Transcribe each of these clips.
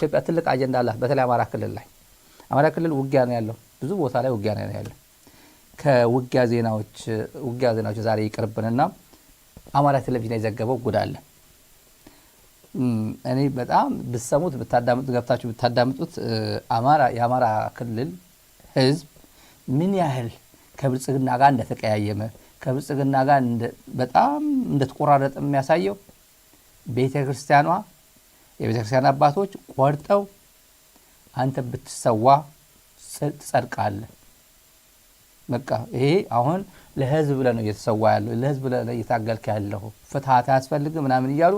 ኢትዮጵያ ትልቅ አጀንዳ አላት በተለይ አማራ ክልል ላይ አማራ ክልል ውጊያ ነው ያለው ብዙ ቦታ ላይ ውጊያ ነው ያለው ከውጊያ ዜናዎች ዛሬ ይቀርብንና አማራ ቴሌቪዥን የዘገበው ጉድ አለ እኔ በጣም ብትሰሙት ገብታችሁ ብታዳምጡት የአማራ ክልል ህዝብ ምን ያህል ከብልጽግና ጋር እንደተቀያየመ ከብልጽግና ጋር በጣም እንደተቆራረጠ የሚያሳየው የቤተክርስቲያን አባቶች ቆርጠው አንተ ብትሰዋ ትጸድቃለህ በቃ ይሄ አሁን ለህዝብ ብለህ ነው እየተሰዋ ያለው ለህዝብ ብለህ እየታገልክ ያለው ፍትሃት ያስፈልግ ምናምን ይያሉ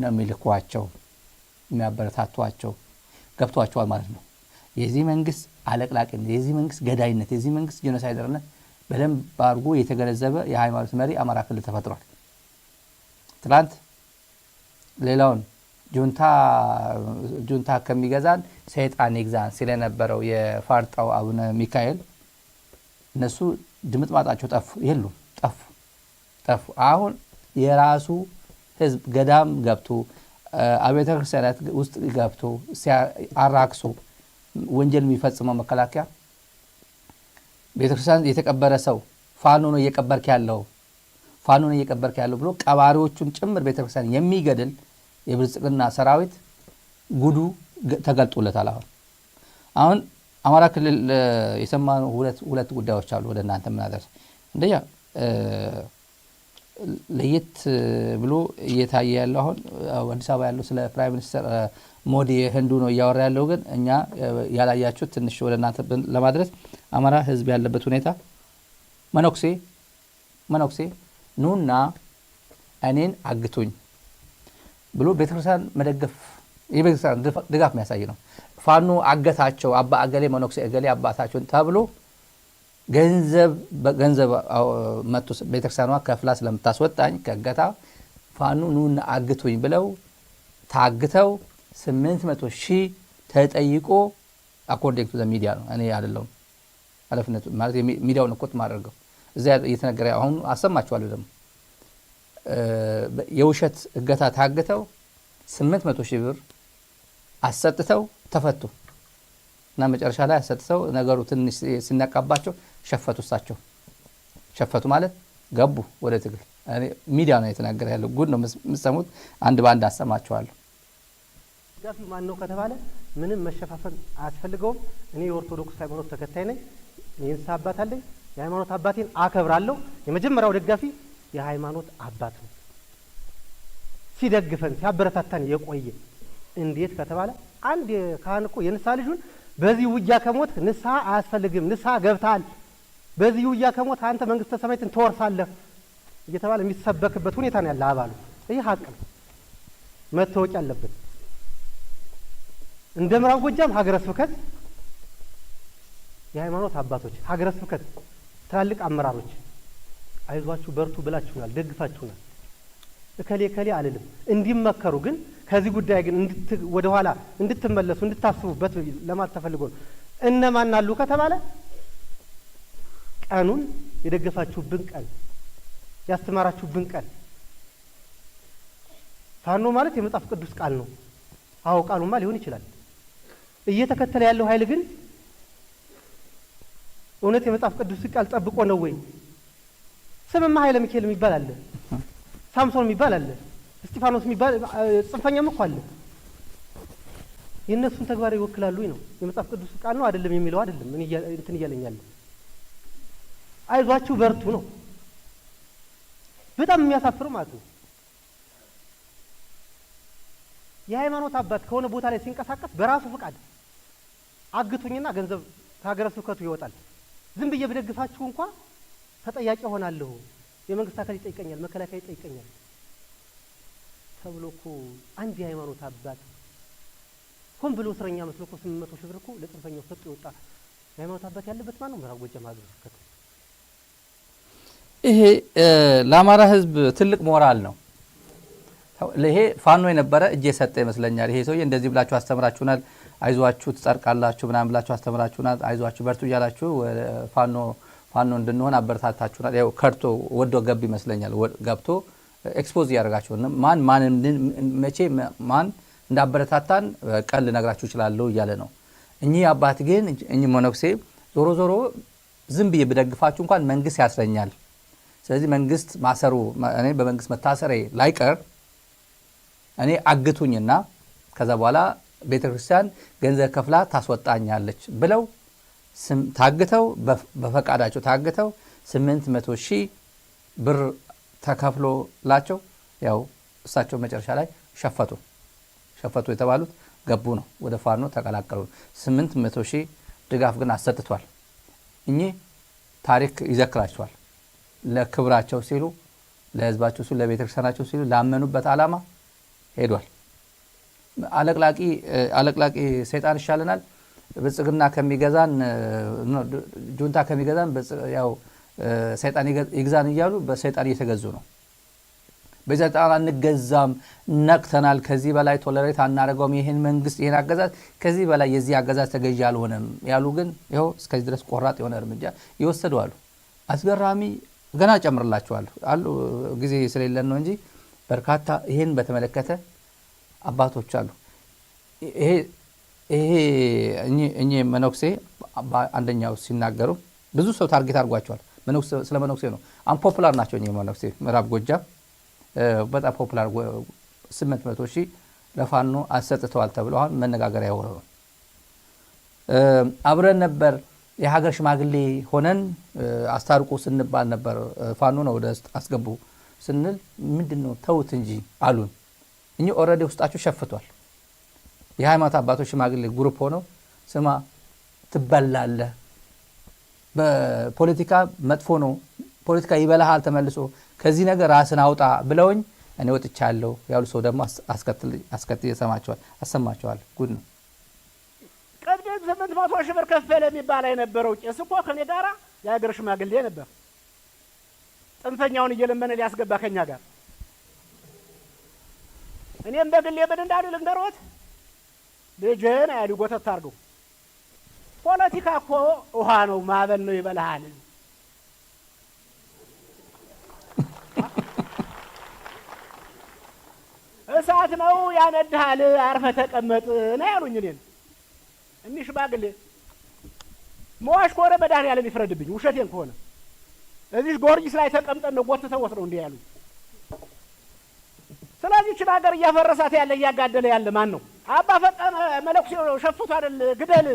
ነው የሚልኳቸው የሚያበረታቷቸው ገብቷቸዋል ማለት ነው የዚህ መንግስት አለቅላቂነት የዚህ መንግስት ገዳይነት የዚህ መንግስት ጄኖሳይደርነት በደንብ አድርጎ የተገነዘበ የሃይማኖት መሪ አማራ ክልል ተፈጥሯል ትላንት ሌላውን ጁንታ ከሚገዛን ሰይጣን ይግዛን ስለነበረው የፋርጣው አቡነ ሚካኤል እነሱ ድምጥማጣቸው ጠፉ አሁን የራሱ ህዝብ ገዳም ገብቶ አብያተ ክርስቲያናት ውስጥ ገብቶ አራክሶ ወንጀል የሚፈጽመው መከላከያ ቤተክርስቲያን የተቀበረ ሰው ፋኖ ነው እየቀበርክ ያለው ብሎ ቀባሪዎቹን ጭምር ቤተክርስቲያን የሚገድል የብልጽግና ሰራዊት ጉዱ ተገልጦለታል አሁን አማራ ክልል የሰማነው ሁለት ጉዳዮች አሉ ወደ እናንተ ምናደርስ እንደኛ ለየት ብሎ እየታየ ያለው አሁን አዲስ አበባ ያለው ስለ ፕራይም ሚኒስተር ሞዲ ህንዱ ነው እያወራ ያለው ግን እኛ ያላያችሁ ትንሽ ወደ እናንተ ለማድረስ አማራ ህዝብ ያለበት ሁኔታ መነኩሴ ኑና እኔን አግቱኝ ብሎ ቤተክርስቲያን መደገፍ የቤተክርስቲያን ድጋፍ የሚያሳይ ነው ፋኖ አገታቸው አባ አገሌ መነኩሴ አገሌ አባታቸውን ተብሎ ገንዘብ መጥቶ ቤተክርስቲያኗ ከፍላ ስለምታስወጣኝ ከገታ ፋኖ ኑና አግቱኝ ብለው ታግተው 800,000 ተጠይቆ አኮርዲንግ ቱ ዘ ሚዲያ ነው እኔ አይደለም አለፍነቱ ማለት ሚዲያውን እኮ ማድረገው እዛ እየተነገረ አሁን አሰማችኋለሁ ደግሞ የውሸት እገታ ታግተው 800,000 ብር አሰጥተው ተፈቱ እና መጨረሻ ላይ አሰጥተው ነገሩ ትንሽ ሲነቃባቸው ሸፈቱ ማለት ገቡ ወደ ትግል ሚዲያ ነው የተናገረ ያለው ጉድ ነው የምትሰሙት አንድ ባንድ አሰማችኋለሁ ጋፊ ማን ነው ከተባለ ምንም መሸፋፈን አያስፈልገውም እኔ የኦርቶዶክስ ሃይማኖት ተከታይ ነኝ የእንስሳ አባት አለኝ የሃይማኖት አባቴን አከብራለሁ የመጀመሪያው ደጋፊ የሃይማኖት አባት ነው ሲደግፈን ሲያበረታታን የቆየ እንዴት ከተባለ አንድ ካህን እኮ የንስሐ ልጁን በዚህ ውጊያ ከሞት ንስሐ አያስፈልግም ንስሐ ገብታል በዚህ ውጊያ ከሞት አንተ መንግስተ ሰማያትን ትወርሳለህ እየተባለ የሚሰበክበት ሁኔታ ነው ያለ አባሉ ይሄ ሀቅ ነው መታወቅ ያለበት እንደ ምዕራብ ጎጃም ሀገረ ስብከት የሃይማኖት አባቶች ሀገረ ስብከት ትላልቅ አመራሮች አይዟችሁ በርቱ ብላችሁናል ደግፋችሁናል እከሌ አልልም እንዲመከሩ ግን ከዚህ ጉዳይ ግን ወደ ኋላ እንድትመለሱ እንድታስቡበት ለማለት ተፈልጎ ነው እነማን አሉ ከተባለ ቀኑን የደገፋችሁብን ቀን ያስተማራችሁብን ቀን ፋኖ ማለት የመጽሐፍ ቅዱስ ቃል ነው አዎ ቃሉማ ሊሆን ይችላል እየተከተለ ያለው ኃይል ግን እውነት የመጽሐፍ ቅዱስ ቃል ጠብቆ ነው ወይ ስምማ ኃይለ ሚካኤል የሚባል አለ ሳምሶን የሚባል አለ እስጢፋኖስ የሚባል ጽንፈኛም እኮ አለ የነሱን ተግባር ይወክላሉ ነው የመጽሐፍ ቅዱስ ቃል ነው አይደለም የሚለው አይደለም ምን እንትን ይያለኛል አይዟችሁ በርቱ ነው በጣም የሚያሳፍር ማለት ነው የሃይማኖት አባት ከሆነ ቦታ ላይ ሲንቀሳቀስ በራሱ ፍቃድ አግቱኝና ገንዘብ ከሀገረ ስብከቱ ይወጣል ዝም ብዬ በደግፋችሁ እንኳን ተጠያቂ ሆናለሁ የመንግስት አካል ይጠይቀኛል መከላከያ ይጠይቀኛል ተብሎ እኮ አንድ የሃይማኖት አባት ሆን ብሎ እስረኛ መስሎ እኮ 800,000 ብር እኮ ለጽንፈኛው ሰጥቶ ይወጣ የሃይማኖት አባት ያለበት ማን ነው ምዕራብ ጎጃም ሀገረ ስብከት ይሄ ለአማራ ህዝብ ትልቅ ሞራል ነው ለይሄ ፋኖ የነበረ እጄ ሰጠ ይመስለኛል ይሄ ሰውዬ እንደዚህ ብላችሁ አስተምራችሁናል አይዟችሁ ትጸርቃላችሁ ምናምን ብላችሁ አስተምራችሁናል አይዟችሁ በርቱ ይያላችሁ ፋኖ እንድንሆን አበረታታችሁናል ያው ከርቶ ወዶ ገብ ይመስለኛል ገብቶ ኤክስፖዝ ያደርጋችሁ ማን መቼ ማን እንዳበረታታን ቀል ልነግራችሁ እችላለሁ እያለ ነው። እኚህ አባት ግን እኚህ መነኩሴ ዞሮ ዞሮ ዝም ብዬ ብደግፋችሁ እንኳን መንግስት ያስረኛል። ስለዚህ መንግስት ማሰሩ እኔ በመንግስት መታሰሬ ላይቀር እኔ አግቱኝና ከዛ በኋላ ቤተክርስቲያን ገንዘብ ከፍላ ታስወጣኛለች ብለው ታግተው በፈቃዳቸው ታግተው 800,000 ብር ተከፍሎላቸው ያው እሳቸው መጨረሻ ላይ ሸፈቱ የተባሉት ገቡ ነው፣ ወደ ፋኖ ተቀላቀሉ። 800,000 ድጋፍ ግን አሰጥቷል። እኚህ ታሪክ ይዘክራቸዋል። ለክብራቸው ሲሉ፣ ለህዝባቸው ሲሉ፣ ለቤተክርስቲያናቸው ሲሉ ላመኑበት ዓላማ ሄዷል። አለቅላቂ ሰይጣን ይሻለናል ብልጽግና ከሚገዛን ጁንታ ከሚገዛን ያው ሰይጣን ይግዛን እያሉ በሰይጣን እየተገዙ ነው። በሰይጣን አንገዛም፣ ነቅተናል፣ ከዚህ በላይ ቶለሬት አናደርገውም፣ ይህን መንግስት ይህን አገዛዝ ከዚህ በላይ የዚህ አገዛዝ ተገዢ አልሆነም ያሉ ግን ይኸው እስከዚህ ድረስ ቆራጥ የሆነ እርምጃ ይወሰዱ አሉ። አስገራሚ ገና ጨምርላችኋለሁ አሉ፣ ጊዜ ስለሌለን ነው እንጂ በርካታ ይህን በተመለከተ አባቶች አሉ። ይሄ እኚህ መነኩሴ አንደኛው ሲናገሩ ብዙ ሰው ታርጌት አድርጓቸዋል። ስለ መነኩሴ ነው። አንፖፑላር ናቸው እኚህ መነኩሴ። ምዕራብ ጎጃም በጣም ፖፑላር 800,000 ለፋኖ አሰጥተዋል ተብለው አሁን መነጋገሪያ የሆነው አብረን ነበር የሀገር ሽማግሌ ሆነን አስታርቁ ስንባል ነበር። ፋኖ ነው ወደ አስገቡ ስንል ምንድነው ተውት እንጂ አሉን። እኚህ ኦልሬዲ ውስጣቸው ሸፍቷል። የሃይማኖት አባቶች ሽማግሌ ግሩፕ ሆነው ስማ ትበላለህ፣ በፖለቲካ መጥፎ ነው፣ ፖለቲካ ይበላሃል፣ ተመልሶ ከዚህ ነገር ራስን አውጣ ብለውኝ እኔ ወጥቻለሁ ያሉ ሰው ደግሞ አስከትል አሰማቸዋል። ጉድ ነው። ቀብድ 800,000 ብር ከፈለ የሚባል የነበረው ቄስ እኮ ከኔ ጋራ የሀገር ሽማግሌ ነበር። ጥንፈኛውን እየለመነ ሊያስገባ ከኛ ጋር እኔም በግሌ ምን እንዳሉ ልንገሮት። ልጅን ያሉ ጎተት አድርገው ፖለቲካ እኮ ውሃ ነው፣ ማዕበል ነው፣ ይበላሃል። እሳት ነው ያነድሃል፣ አርፈህ ተቀመጥ ነው ያሉኝ። እኔን እኒህ ሽማግሌ መዋሽ ከሆነ መድኃኒዓለም ይፍረድብኝ፣ ውሸቴን ከሆነ እዚህ ጊዮርጊስ ላይ ተቀምጠን ነው ጎትተው ወስደው እንዲህ ያሉኝ። ስለዚህ ይህችን ሀገር እያፈረሳት ያለ እያጋደለ ያለ ማን ነው? አባ ፈጠነ መለኩሴ ሸፍቱ አይደል ግደል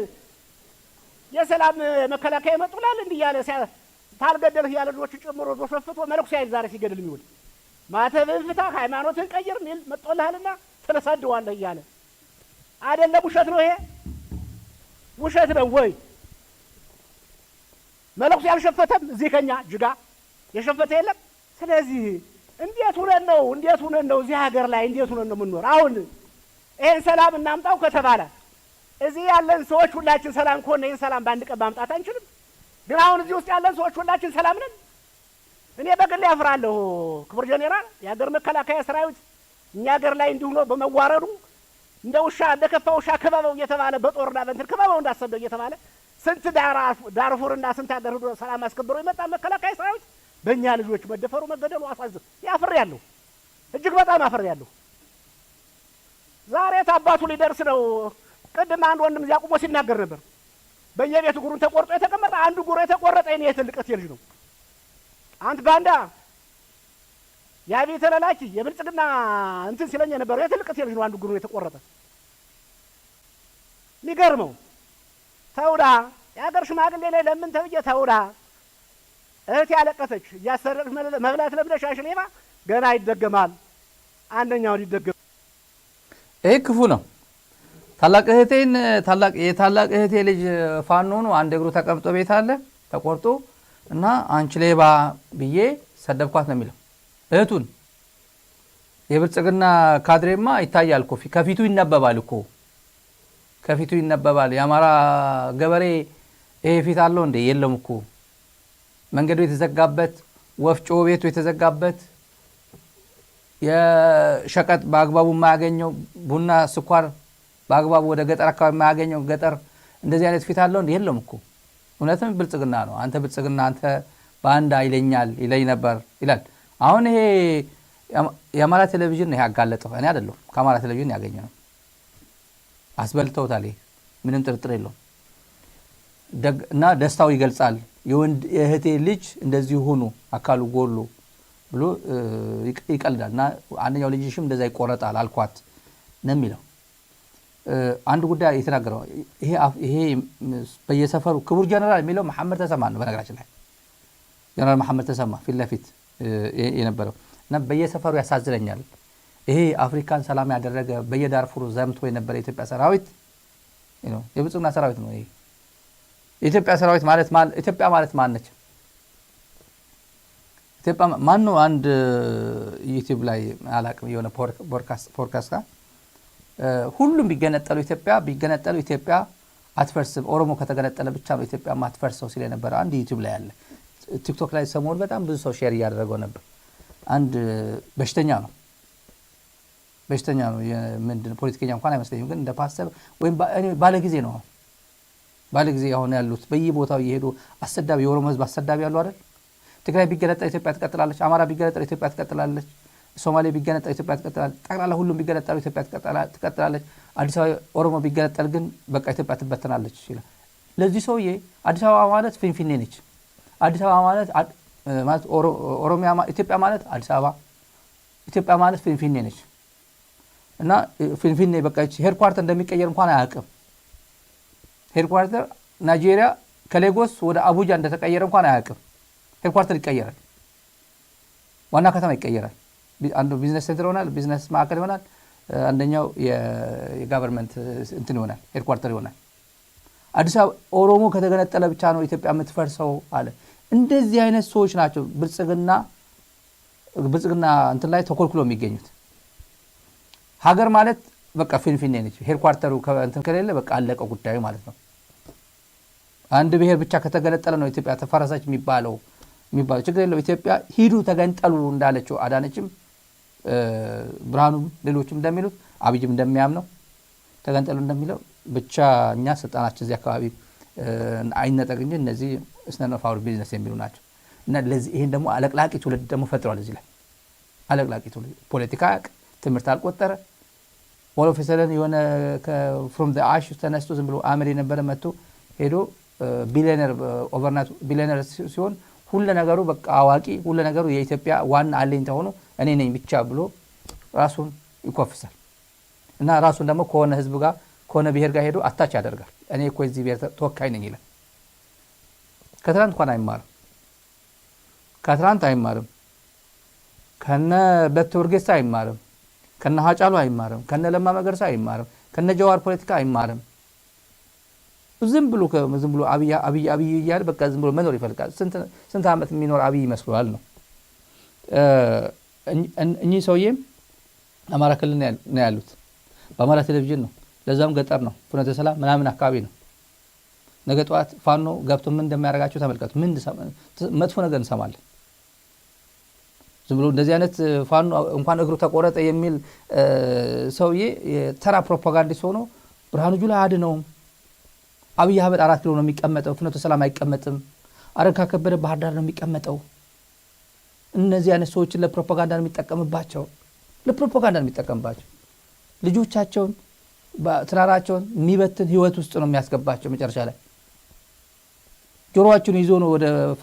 የሰላም መከላከያ ይመጡላል እንዲህ ያለ ታልገደልህ ያለ ልጆች ጨምሮ ሸፍቶ መለኩሴ አይደል ዛሬ ሲገድል የሚውል ማተብህን ፍታ ሃይማኖትን ቀይር ሚል መጥቶልሃልና ተለሳደዋለህ እያለ አይደለም። ውሸት ነው ይሄ፣ ውሸት ነው ወይ? መለኩሴ ያልሸፈተም እዚህ ከኛ ጅጋ የሸፈተ የለም። ስለዚህ እንዴት ሆነን ነው እዚህ ሀገር ላይ እንዴት ሆነን ነው የምንኖር? አሁን ይሄን ሰላም እናምጣው ከተባለ እዚህ ያለን ሰዎች ሁላችን ሰላም ከሆነ ይሄን ሰላም በአንድ ቀን ማምጣት አንችልም። ግን አሁን እዚህ ውስጥ ያለን ሰዎች ሁላችን ሰላም ነን። እኔ በግሌ ያፍራለሁ። ክቡር ጄኔራል፣ የሀገር መከላከያ ሰራዊት እኛ ሀገር ላይ እንዲሁ ነው በመዋረዱ እንደ ውሻ እንደ ከፋ ውሻ ክበበው እየተባለ በጦርና በእንትን ክበበው እንዳሰበው እየተባለ ስንት ዳርፉርና ስንት ሀገር ሄዶ ሰላም አስከብሮ የመጣ መከላከያ ሰራዊት በእኛ ልጆች መደፈሩ መገደሉ አሳዝን ያፍሬያለሁ፣ እጅግ በጣም አፍሬያለሁ። ዛሬ ታባቱ ሊደርስ ነው። ቅድም አንድ ወንድም እዚያ ቁሞ ሲናገር ነበር። በየቤቱ እግሩን ተቆርጦ የተቀመጠ አንዱ እግሩ የተቆረጠ የኔ የትልቀት ልጅ ነው። አንተ ባንዳ ያቤት ተላላኪ የብልጽግና እንትን ሲለኝ ነበር። የትልቀት ልጅ ነው አንዱ እግሩ የተቆረጠ። የሚገርመው ተውዳ የሀገር ሽማግሌ ላይ ለምን ተብዬ ተውዳ እህት ያለቀሰች እያሰረቅሽ መብላት ለምደሽ አሽሌባ ገና ይደገማል። አንደኛውን ይደገም። ይሄ ክፉ ነው። ታላቅ እህቴ ልጅ ፋኖ ነው። አንድ እግሩ ተቀምጦ ቤት አለ ተቆርጦ እና አንቺ ሌባ ብዬ ሰደብኳት ነው የሚለው እህቱን። የብልጽግና ካድሬማ ይታያል እኮ ከፊቱ ይነበባል እኮ ከፊቱ ይነበባል። የአማራ ገበሬ ይሄ ፊት አለው እንዴ? የለም እኮ መንገዱ የተዘጋበት፣ ወፍጮ ቤቱ የተዘጋበት፣ የሸቀጥ በአግባቡ የማያገኘው ቡና፣ ስኳር በአግባቡ ወደ ገጠር አካባቢ የማያገኘው ገጠር እንደዚህ አይነት ፊት አለው እንዴ? የለም እኮ። እውነትም ብልጽግና ነው። አንተ ብልጽግና አንተ ባንዳ ይለኝ ነበር ይላል። አሁን ይሄ የአማራ ቴሌቪዥን ነው ያጋለጠው፣ እኔ አይደለሁም። ከአማራ ቴሌቪዥን ያገኘ ነው። አስበልተውታል። ምንም ጥርጥር የለውም። እና ደስታው ይገልጻል። የወንድ የእህቴ ልጅ እንደዚህ ሆኖ አካሉ ጎሎ ብሎ ይቀልዳል። እና አንደኛው ልጅሽም እንደዛ ይቆረጣል አልኳት ነው የሚለው። አንድ ጉዳይ የተናገረው ይሄ በየሰፈሩ ክቡር ጀነራል የሚለው መሐመድ ተሰማ ነው። በነገራችን ላይ ጀነራል መሐመድ ተሰማ ፊት ለፊት የነበረው እና በየሰፈሩ ያሳዝነኛል። ይሄ አፍሪካን ሰላም ያደረገ በየዳርፉሩ ዘምቶ የነበረ የኢትዮጵያ ሰራዊት ነው፣ የብልጽግና ሰራዊት ነው። ይሄ የኢትዮጵያ ሰራዊት ማለት ኢትዮጵያ ማለት ማን ነች? ኢትዮጵያ ማን ነው? አንድ ዩቲዩብ ላይ አላቅም የሆነ ፖድካስት ሁሉም ቢገነጠሉ ኢትዮጵያ አትፈርስም፣ ኦሮሞ ከተገነጠለ ብቻ ነው ኢትዮጵያ ማትፈርሰው ሲል የነበረ አንድ ዩቲዩብ ላይ አለ። ቲክቶክ ላይ ሰሞኑን በጣም ብዙ ሰው ሼር እያደረገው ነበር። አንድ በሽተኛ ነው ምንድን ፖለቲከኛ እንኳን አይመስለኝም፣ ግን እንደ ፓስተር ወይም ባለጊዜ ነው። ባለጊዜ አሁን ያሉት በየቦታው እየሄዱ አሰዳቢ የኦሮሞ ህዝብ አሰዳቢ ያሉ አይደል? ትግራይ ቢገነጠል ኢትዮጵያ ትቀጥላለች፣ አማራ ቢገነጠል ኢትዮጵያ ትቀጥላለች፣ ሶማሌ ቢገነጠል ኢትዮጵያ ትቀጥላለች፣ ጠቅላላ ሁሉም ቢገነጠሉ ኢትዮጵያ ትቀጥላለች። አዲስ አበባ ኦሮሞ ቢገነጠል ግን በቃ ኢትዮጵያ ትበተናለች ይላል። ለዚህ ሰውዬ አዲስ አበባ ማለት ፊንፊኔ ነች። አዲስ አበባ ማለት ኦሮሚያ፣ ኢትዮጵያ ማለት አዲስ አበባ፣ ኢትዮጵያ ማለት ፊንፊኔ ነች። እና ፊንፊኔ በቃ ሄድኳርተር እንደሚቀየር እንኳን አያውቅም። ሄድኳርተር ናይጄሪያ ከሌጎስ ወደ አቡጃ እንደተቀየረ እንኳን አያውቅም። ሄድኳርተር ይቀየራል፣ ዋና ከተማ ይቀየራል። አንዱ ቢዝነስ ሴንተር ይሆናል፣ ቢዝነስ ማዕከል ይሆናል። አንደኛው የጋቨርንመንት እንትን ይሆናል፣ ሄድኳርተር ይሆናል። አዲስ አበባ ኦሮሞ ከተገነጠለ ብቻ ነው ኢትዮጵያ የምትፈርሰው አለ። እንደዚህ አይነት ሰዎች ናቸው ብልጽግና እንትን ላይ ተኮልኩሎ የሚገኙት። ሀገር ማለት በቃ ፊንፊኔ ነች። ሄድኳርተሩ እንትን ከሌለ በቃ አለቀ ጉዳዩ ማለት ነው። አንድ ብሔር ብቻ ከተገነጠለ ነው ኢትዮጵያ ተፈረሰች የሚባለው ችግር የለው። ኢትዮጵያ ሂዱ ተገንጠሉ እንዳለችው አዳነችም ብርሃኑም ሌሎችም እንደሚሉት አብይም እንደሚያምነው ተገንጠሉ እንደሚለው ብቻ እኛ ስልጣናችን እዚህ አካባቢ አይነጠቅ እንጂ እነዚህ ስነን ኦፍ አወር ቢዝነስ የሚሉ ናቸው። እና ለዚህ ይሄን ደግሞ አለቅላቂ ትውልድ ደግሞ ፈጥሯል። እዚህ ላይ አለቅላቂ ትውልድ ፖለቲካ ትምህርት አልቆጠረ ኦፊሰርን የሆነ ፍሮም ዘ አሽ ተነስቶ ዝም ብሎ አመድ የነበረ መጥቶ ሄዶ ቢሊየነር ኦቨርናይት ቢሊየነር ሲሆን ሁሉ ነገሩ በቃ አዋቂ ሁሉ ነገሩ የኢትዮጵያ ዋና አለኝታ ሆኖ እኔ ነኝ ብቻ ብሎ ራሱን ይኮፍሳል። እና ራሱን ደግሞ ከሆነ ህዝብ ጋር ከሆነ ብሔር ጋር ሄዶ አታች ያደርጋል። እኔ እኮ እዚህ ብሔር ተወካይ ነኝ ይላል። ከትናንት እንኳን አይማርም። ከነ በትረ ኡርጌሳ አይማርም፣ ከነ ሀጫሉ አይማርም፣ ከነ ለማ መገርሳ አይማርም፣ ከነ ጀዋር ፖለቲካ አይማርም። ዝም ብሎ አብይ እያለ በቃ ዝም ብሎ መኖር ይፈልጋል። ስንት ዓመት የሚኖር አብይ ይመስለዋል ነው። እኚህ ሰውዬም አማራ ክልል ነው ያሉት። በአማራ ቴሌቪዥን ነው፣ ለዛም ገጠር ነው፣ ፍኖተ ሰላም ምናምን አካባቢ ነው። ነገ ጠዋት ፋኖ ገብቶ ምን እንደሚያደርጋቸው ተመልከቱ። ምን መጥፎ ነገር እንሰማለን። ዝም ብሎ እንደዚህ አይነት ፋኖ እንኳን እግሩ ተቆረጠ የሚል ሰውዬ ተራ ፕሮፓጋንዲስት ሆኖ ብርሃኑ ጁላ አድነውም። አብይ አህመድ 4 ኪሎ ነው የሚቀመጠው፣ ፍኖተ ሰላም አይቀመጥም። አረጋ ከበደ ባህር ዳር ነው የሚቀመጠው። እነዚህ አይነት ሰዎችን ለፕሮፓጋንዳ ነው የሚጠቀምባቸው፣ ልጆቻቸውን ትራራቸውን የሚበትን ህይወት ውስጥ ነው የሚያስገባቸው። መጨረሻ ላይ ጆሮአቸውን ይዞ ነው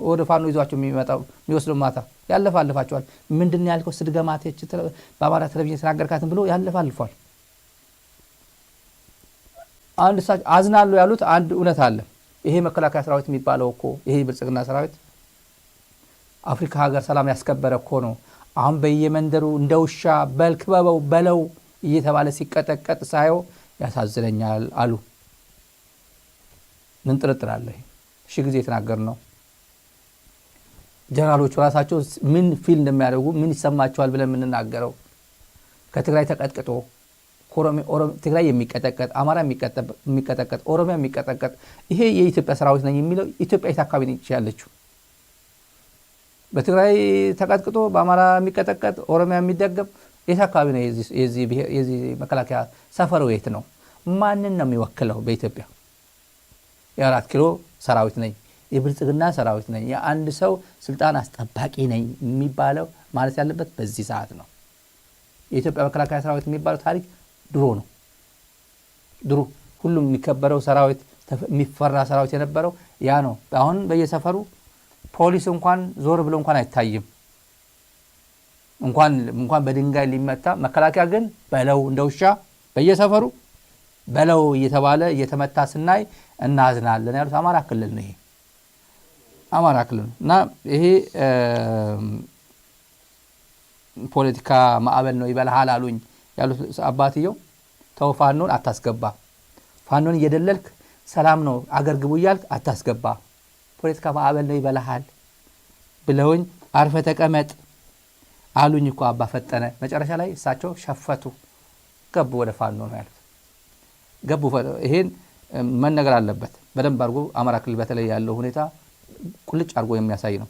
ወደ ፋኖ ይዟቸው የሚወስደው። ማታ ያለፋልፋቸዋል። ምንድነው ያልከው ስድገማቴች በአማራ ቴሌቪዥን ተናገርካትን ብሎ ያለፋልፏል። አንድ ሳች አዝናሉ ያሉት አንድ እውነት አለ። ይሄ መከላከያ ሰራዊት የሚባለው እኮ ይሄ ብልጽግና ሰራዊት አፍሪካ ሀገር ሰላም ያስከበረ እኮ ነው። አሁን በየመንደሩ እንደ ውሻ በልክበበው በለው እየተባለ ሲቀጠቀጥ ሳየው ያሳዝነኛል አሉ። ምን ጥርጥር አለ? እሺ ጊዜ የተናገር ነው። ጀነራሎቹ ራሳቸው ምን ፊል እንደሚያደርጉ ምን ይሰማቸዋል ብለን የምንናገረው ከትግራይ ተቀጥቅጦ ትግራይ የሚቀጠቀጥ አማራ የሚቀጠቀጥ ኦሮሚያ የሚቀጠቀጥ ይሄ የኢትዮጵያ ሰራዊት ነኝ የሚለው ኢትዮጵያ የት አካባቢ ነች ያለችው? በትግራይ ተቀጥቅጦ በአማራ የሚቀጠቀጥ ኦሮሚያ የሚደገም የት አካባቢ ነው? የዚህ መከላከያ ሰፈሩ የት ነው? ማንን ነው የሚወክለው? በኢትዮጵያ የ4 ኪሎ ሰራዊት ነኝ፣ የብልጽግና ሰራዊት ነኝ፣ የአንድ ሰው ስልጣን አስጠባቂ ነኝ የሚባለው ማለት ያለበት በዚህ ሰዓት ነው። የኢትዮጵያ መከላከያ ሰራዊት የሚባለው ታሪክ ድሮ ነው። ድሮ ሁሉም የሚከበረው ሰራዊት የሚፈራ ሰራዊት የነበረው ያ ነው። አሁን በየሰፈሩ ፖሊስ እንኳን ዞር ብሎ እንኳን አይታይም። እንኳን በድንጋይ ሊመታ መከላከያ ግን በለው እንደውሻ በየሰፈሩ በለው እየተባለ እየተመታ ስናይ እናዝናለን ያሉት አማራ ክልል ነው። ይሄ አማራ ክልል እና ይሄ ፖለቲካ ማዕበል ነው ይበልሃል አሉኝ ያሉት አባትየው። ተው ፋኖን አታስገባ፣ ፋኖን እየደለልክ ሰላም ነው አገር ግቡ እያልክ አታስገባ፣ ፖለቲካ ማዕበል ነው ይበልሃል ብለውኝ አርፈ ተቀመጥ አሉኝ እኮ አባ ፈጠነ። መጨረሻ ላይ እሳቸው ሸፈቱ፣ ገቡ ወደ ፋኖ ነው ያሉት። ገቡ። ይሄን መነገር አለበት በደንብ አድርጎ አማራ ክልል በተለይ ያለው ሁኔታ ቁልጭ አድርጎ የሚያሳይ ነው።